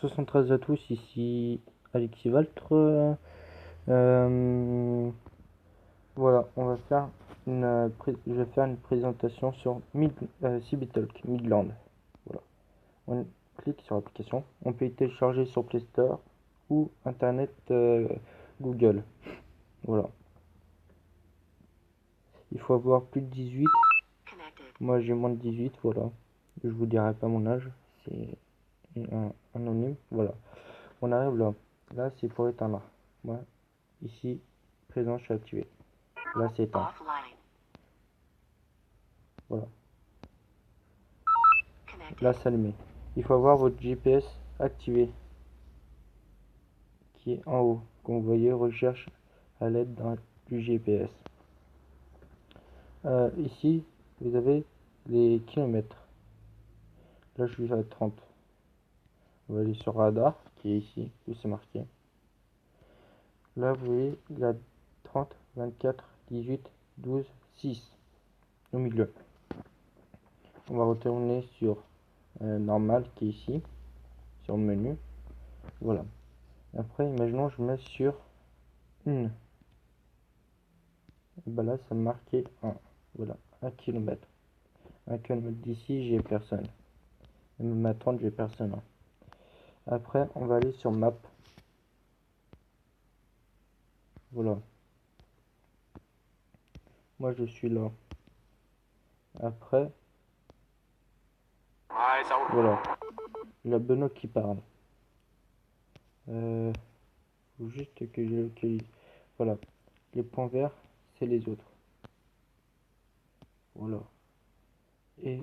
73 à tous, ici Alexis Valtre. Voilà, on va faire je vais faire une présentation sur CB-Talk Midland. Voilà. On clique sur l'application. On peut y télécharger sur Play Store ou Internet Google. Voilà. Il faut avoir plus de 18. Moi j'ai moins de 18, voilà. Je vous dirai pas mon âge, c'est anonyme. Voilà. On arrive là. Là c'est pour éteindre. Moi, ici, présent, je suis activé. Là c'est éteint. Voilà. Là c'est allumé. Il faut avoir votre GPS activé. Qui est en haut. Comme vous voyez, recherche à l'aide du GPS. Ici, vous avez les kilomètres. Là je suis à 30. On va aller sur radar, qui est ici, où c'est marqué. Là, vous voyez, il y a 30, 24, 18, 12, 6 au milieu. On va retourner sur normal, qui est ici, sur le menu. Voilà. Après, imaginons, je mets sur 1. Et ben là, ça me marquait 1. Voilà, 1 km. 1 km d'ici, j'ai personne. Et même à 30, j'ai personne. Après, on va aller sur map. Voilà. Moi, je suis là. Après, voilà. La Benoît qui parle. Faut juste que je localise. Voilà. Les points verts, c'est les autres. Voilà. Et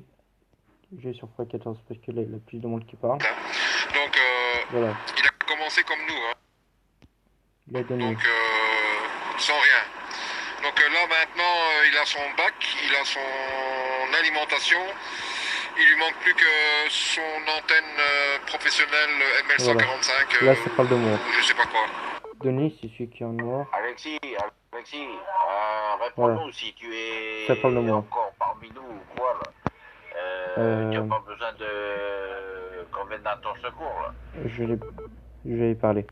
je vais sur x14 parce que là, il y a plus de monde qui parle. Donc, Voilà. il a commencé comme nous. Hein. Il a donné. Donc, sans rien. Donc là, maintenant, il a son bac, il a son alimentation. Il lui manque plus que son antenne professionnelle ML145. Là, ça parle de moi. Je sais pas quoi. Denis, c'est celui qui est en noir. Alexis, réponds-nous Voilà. si tu es Ça parle de moi. encore parmi nous ou quoi là. Tu n'as pas besoin de qu'on vienne à ton secours là. Je vais y parler.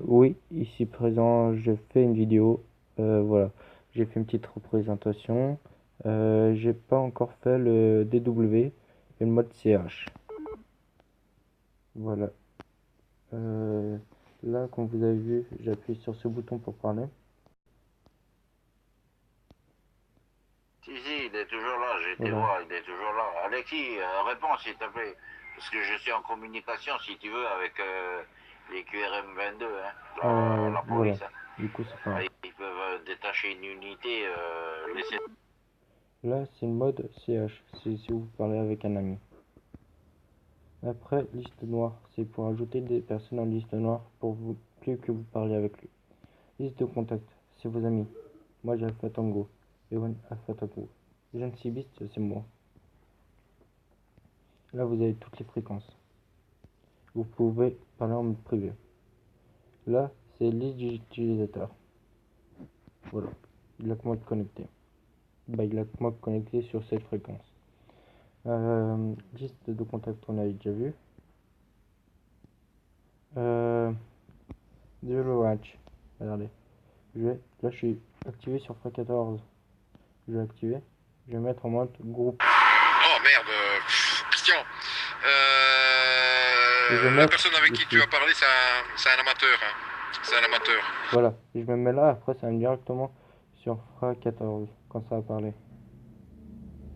Oui, ici présent, je fais une vidéo. Voilà. J'ai fait une petite représentation. J'ai pas encore fait le DW et le mode CH. Voilà. Là, comme vous avez vu, j'appuie sur ce bouton pour parler. Si, il est toujours là, j'ai été voir, il est toujours là. Alexis, réponds s'il te plaît. Parce que je suis en communication, si tu veux, avec les QRM 22, hein, la police. Voilà. Du coup, c'est pas... Ils peuvent détacher une unité, laisser... Là, c'est le mode CH, c'est si vous parlez avec un ami. Après, liste noire, c'est pour ajouter des personnes en liste noire pour vous, plus que vous parlez avec lui. Liste de contacts, c'est vos amis. Moi, j'ai Alpha Tango. Ewan Alpha Tango. Jeune Cibiste, c'est moi. Là, vous avez toutes les fréquences. Vous pouvez parler en mode privé. Là, c'est liste d'utilisateurs. Voilà. Il a que moi de connecté. Bah, il a que moi connecté sur cette fréquence. Liste de contacts, on avait déjà vu. Zero Watch. Regardez. Là, je suis activé sur x14. Je vais activer. Je vais mettre en mode groupe. Oh merde, Christian. La personne avec qui tu as parlé, c'est un amateur. Hein. C'est un amateur. Voilà. Je me mets là. Après, ça va directement sur x14 quand ça va parler.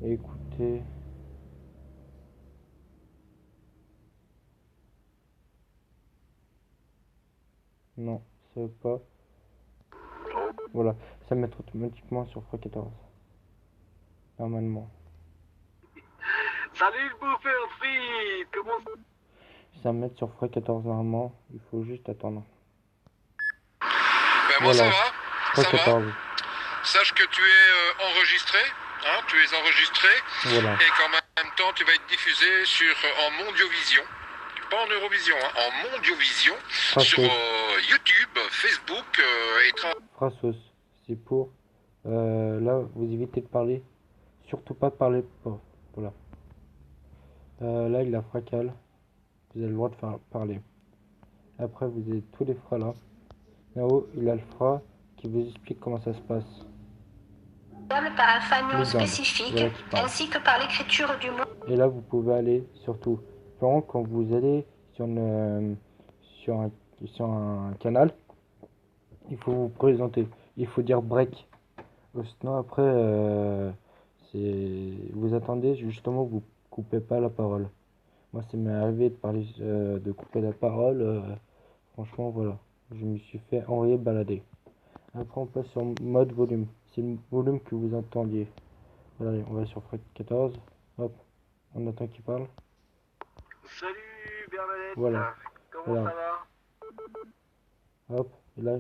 Écoutez. Non, ça veut pas. Voilà, ça va mettre automatiquement sur x14. Normalement. Salut le bouffeur free. Comment Ça va mettre sur x14 normalement. Il faut juste attendre. Ben moi, voilà. Ça va. x14. Sache que tu es enregistré. Hein, tu es enregistré. Voilà. Et qu'en même temps, tu vas être diffusé en Mondiovision. Pas en Eurovision, hein, en Mondiovision. Sur YouTube, Facebook et... Phrasos, c'est pour... là, vous évitez de parler. Surtout pas de parler. Oh, voilà. Là, il a fracal. vous avez le droit de faire parler. Après, vous avez tous les phrases là. Là-haut, il a le phrase qui vous explique comment ça se passe. Par un fanion Légende, spécifique, voilà qui parle. ainsi que par l'écriture du mot. Et là, vous pouvez aller sur tout. Par exemple, quand vous allez sur, sur un canal, il faut vous présenter. Il faut dire break. Sinon, après, vous attendez, justement, vous coupez pas la parole. Moi, ça m'est arrivé de parler, de couper la parole. Franchement, voilà. Je me suis fait envoyer balader. Après, on passe sur mode volume. C'est le volume que vous entendiez. Voilà, on va sur Fred 14. Hop, on attend qu'il parle. Salut Bernadette. Voilà. Comment Voilà. ça va? Hop, et là,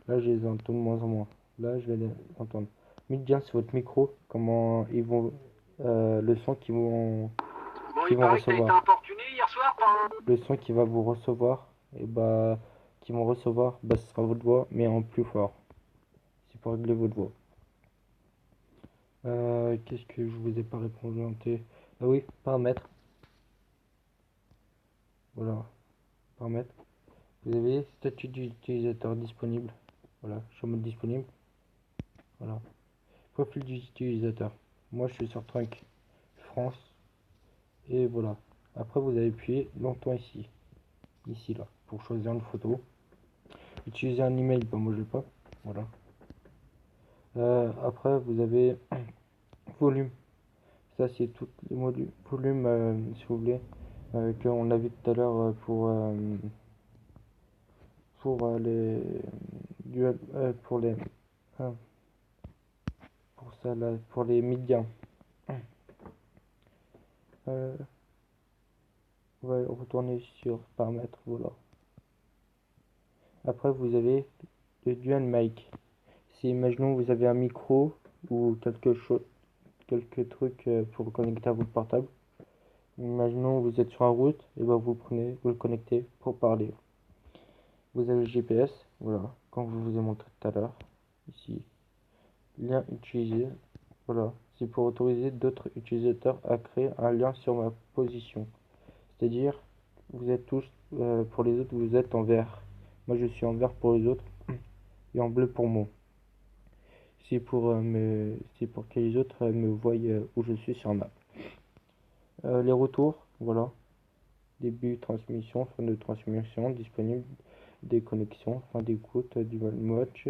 je les entends de moins en moins. Là, je vais les entendre. Dites bien sur votre micro comment ils vont, le son qu'ils vont, Bon, qu'ils il vont paraît que t'as été recevoir. importuné hier soir par un... Le son qui va vous recevoir, et bah, qui vont recevoir, bah, ce sera votre voix, mais en plus fort. C'est pour régler votre voix. Qu'est-ce que je vous ai pas répondu? Ah oui, paramètres. Voilà, paramètres. Vous avez statut d'utilisateur disponible. Voilà, je suis en mode disponible. Voilà. Profil d'utilisateur. Moi, je suis sur Trunk France. Et voilà. Après, vous avez appuyé longtemps ici. Ici, là. Pour choisir une photo. Utiliser un email. Bah, moi, je l'ai pas. Voilà. Après, vous avez volume. Ça, c'est tout les modules. Volume, si vous voulez. Qu'on a vu tout à l'heure pour les duels. Pour les. Hein, pour ça, là. Pour les médias. On va retourner sur paramètres, voilà. Après, vous avez le dual mic. Si, imaginons, vous avez un micro ou quelque chose, quelques trucs pour connecter à votre portable. Imaginons, vous êtes sur un route, et ben vous le connectez pour parler. Vous avez le GPS, voilà, comme je vous ai montré tout à l'heure, ici. Lien utilisé, voilà. C'est pour autoriser d'autres utilisateurs à créer un lien sur ma position. C'est-à-dire, vous êtes tous, pour les autres, vous êtes en vert. Moi, je suis en vert pour les autres et en bleu pour moi. C'est pour, c'est pour que les autres me voient où je suis sur map. Les retours, voilà. Début transmission, fin de transmission, disponible, déconnexion, fin d'écoute, du watch,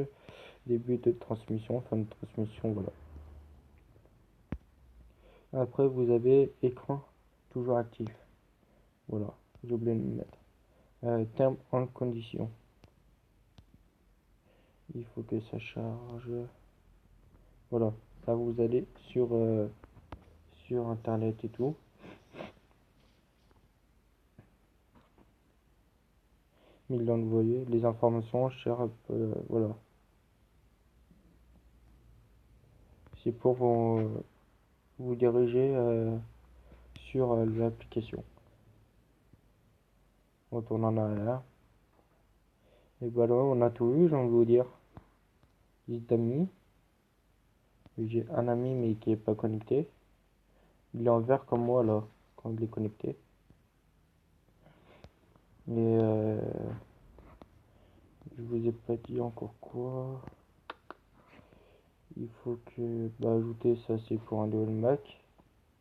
début de transmission, fin de transmission, voilà. Après, vous avez écran toujours actif. Voilà, j'ai oublié de le mettre. Terme en condition. Il faut que ça charge. Voilà, là vous allez sur internet et tout. Millions de voyez, les informations, cher, voilà. C'est pour vous diriger sur l'application. On retourne en arrière. Et bah là, on a tout vu, j'ai envie de vous dire. Liste d'amis. J'ai un ami mais qui est pas connecté. Il est en vert comme moi là, quand il est connecté. Et je vous ai pas dit encore quoi. Il faut que ajouter ça, c'est pour un dual Mac.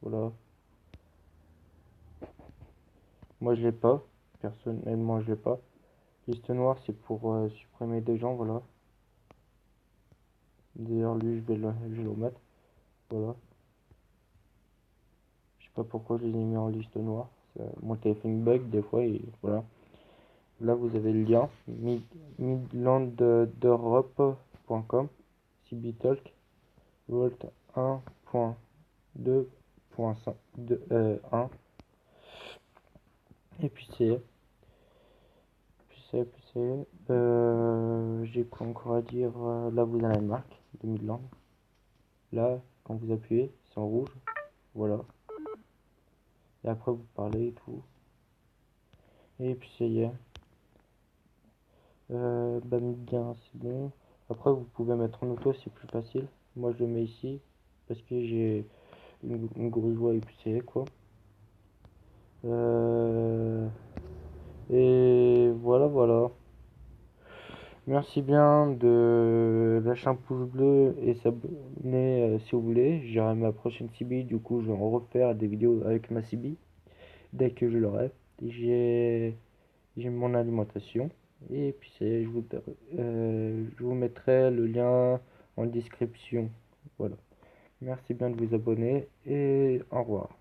Voilà. Moi je l'ai pas. Personnellement je l'ai pas. Liste noire c'est pour supprimer des gens, voilà. D'ailleurs lui je vais le mettre. Voilà. Je sais pas pourquoi je les ai mis en liste noire. Mon téléphone bug des fois et voilà. Là vous avez le lien midlandeurope.com, Cibitalk, Volt 1.2.1 et puis c'est j'ai quoi encore à dire. Là vous avez la marque de Midland. Là quand vous appuyez c'est en rouge, voilà. Et après vous parlez et tout. Et puis c'est yeah. Bien, c'est bon. Après, vous pouvez mettre en auto, c'est plus facile. Moi, je le mets ici parce que j'ai une grosse voix épicée, quoi. Et voilà. Merci bien de lâcher un pouce bleu et s'abonner si vous voulez. J'irai ma prochaine CB, du coup je vais en refaire des vidéos avec ma CB dès que je l'aurai. J'ai mon alimentation. Et puis je vous mettrai le lien en description. Voilà. Merci bien de vous abonner et au revoir.